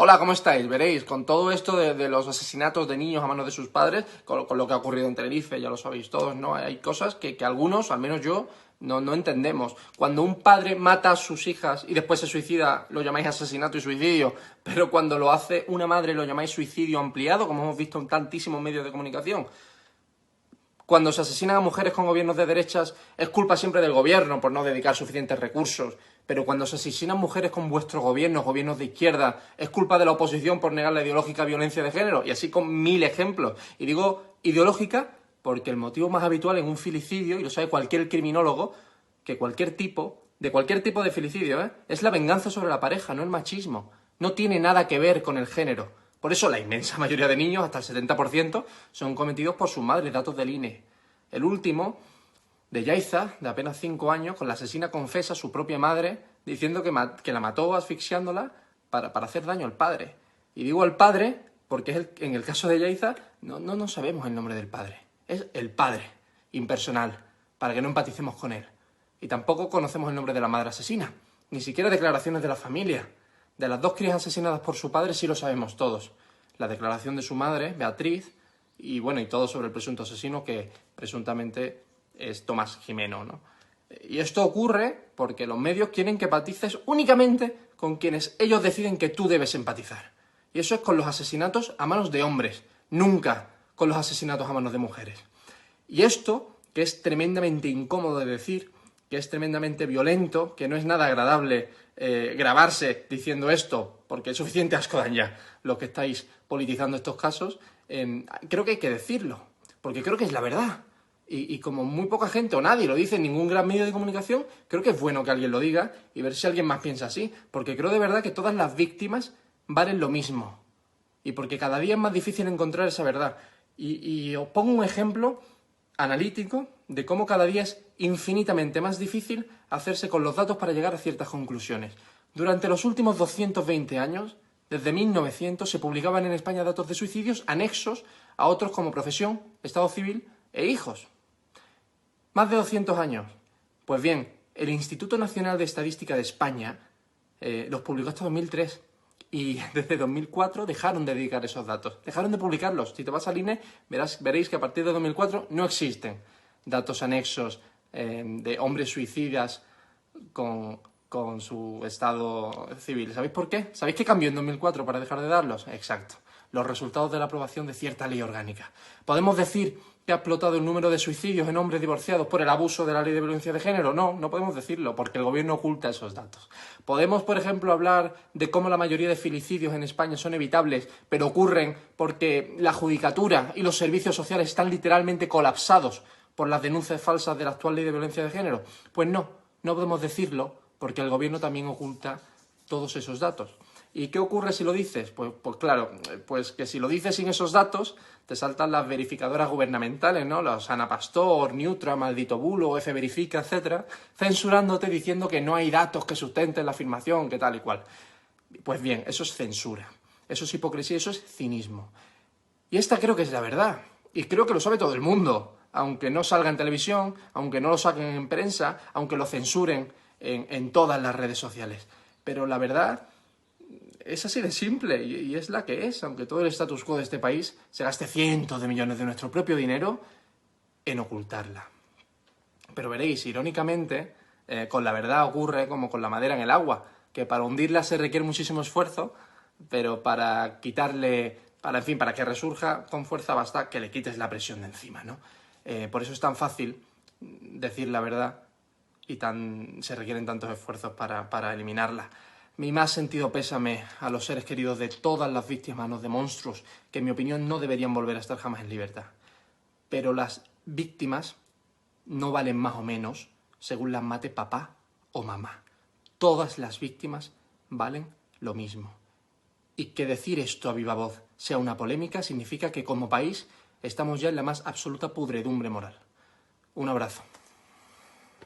Hola, ¿cómo estáis? Veréis, con todo esto de los asesinatos de niños a manos de sus padres, con lo que ha ocurrido en Tenerife, ya lo sabéis todos, ¿no? Hay cosas que algunos, al menos yo, no entendemos. Cuando un padre mata a sus hijas y después se suicida, lo llamáis asesinato y suicidio, pero cuando lo hace una madre lo llamáis suicidio ampliado, como hemos visto en tantísimos medios de comunicación. Cuando se asesinan a mujeres con gobiernos de derechas es culpa siempre del gobierno por no dedicar suficientes recursos. Pero cuando se asesinan mujeres con vuestros gobiernos, gobiernos de izquierda, es culpa de la oposición por negar la ideológica violencia de género. Y así con 1000 ejemplos. Y digo ideológica porque el motivo más habitual en un filicidio, y lo sabe cualquier criminólogo, que de cualquier tipo de filicidio, es la venganza sobre la pareja, no el machismo. No tiene nada que ver con el género. Por eso la inmensa mayoría de niños, hasta el 70%, son cometidos por sus madres, datos del INE. El último, de Yaiza, de apenas 5 años, con la asesina confesa a su propia madre, diciendo que la mató asfixiándola para hacer daño al padre. Y digo al padre porque en el caso de Yaiza no sabemos el nombre del padre. Es el padre, impersonal, para que no empaticemos con él. Y tampoco conocemos el nombre de la madre asesina, ni siquiera declaraciones de la familia. De las 2 crías asesinadas por su padre sí lo sabemos todos. La declaración de su madre, Beatriz, y bueno, y todo sobre el presunto asesino que presuntamente es Tomás Jimeno, ¿no? Y esto ocurre porque los medios quieren que empatices únicamente con quienes ellos deciden que tú debes empatizar. Y eso es con los asesinatos a manos de hombres, nunca con los asesinatos a manos de mujeres. Y esto, que es tremendamente incómodo de decir, que es tremendamente violento, que no es nada agradable grabarse diciendo esto, porque es suficiente asco dan ya lo que estáis politizando estos casos, creo que hay que decirlo, porque creo que es la verdad. Y como muy poca gente o nadie lo dice en ningún gran medio de comunicación, creo que es bueno que alguien lo diga y ver si alguien más piensa así, porque creo de verdad que todas las víctimas valen lo mismo. Y porque cada día es más difícil encontrar esa verdad. Y os pongo un ejemplo analítico de cómo cada día es infinitamente más difícil hacerse con los datos para llegar a ciertas conclusiones. Durante los últimos 220 años, desde 1900, se publicaban en España datos de suicidios anexos a otros como profesión, estado civil e hijos. Más de 200 años. Pues bien, el Instituto Nacional de Estadística de España los publicó hasta 2003. Y desde 2004 dejaron de dedicar esos datos, dejaron de publicarlos. Si te vas al INE, veréis que a partir de 2004 no existen datos anexos de hombres suicidas con su estado civil. ¿Sabéis por qué? ¿Sabéis qué cambió en 2004 para dejar de darlos? Exacto. Los resultados de la aprobación de cierta ley orgánica. ¿Podemos decir que ha explotado el número de suicidios en hombres divorciados por el abuso de la ley de violencia de género? No, no podemos decirlo, porque el gobierno oculta esos datos. ¿Podemos, por ejemplo, hablar de cómo la mayoría de filicidios en España son evitables, pero ocurren porque la judicatura y los servicios sociales están literalmente colapsados por las denuncias falsas de la actual ley de violencia de género? Pues no podemos decirlo, porque el gobierno también oculta todos esos datos. ¿Y qué ocurre si lo dices? Pues claro, pues que si lo dices sin esos datos, te saltan las verificadoras gubernamentales, ¿no? Los Ana Pastor, Neutra, Maldito Bulo, F Verifica, etcétera, censurándote diciendo que no hay datos que sustenten la afirmación, que tal y cual. Pues bien, eso es censura, eso es hipocresía, eso es cinismo. Y esta creo que es la verdad, y creo que lo sabe todo el mundo, aunque no salga en televisión, aunque no lo saquen en prensa, aunque lo censuren en todas las redes sociales. Pero la verdad es así de simple y es la que es, aunque todo el status quo de este país se gaste cientos de millones de nuestro propio dinero en ocultarla. Pero veréis, irónicamente, con la verdad ocurre como con la madera en el agua, que para hundirla se requiere muchísimo esfuerzo, pero para para que resurja con fuerza basta que le quites la presión de encima, ¿no? Por eso es tan fácil decir la verdad y se requieren tantos esfuerzos para eliminarla. Mi más sentido pésame a los seres queridos de todas las víctimas manos de monstruos que en mi opinión no deberían volver a estar jamás en libertad. Pero las víctimas no valen más o menos según las mate papá o mamá. Todas las víctimas valen lo mismo. Y que decir esto a viva voz sea una polémica significa que como país estamos ya en la más absoluta pudredumbre moral. Un abrazo.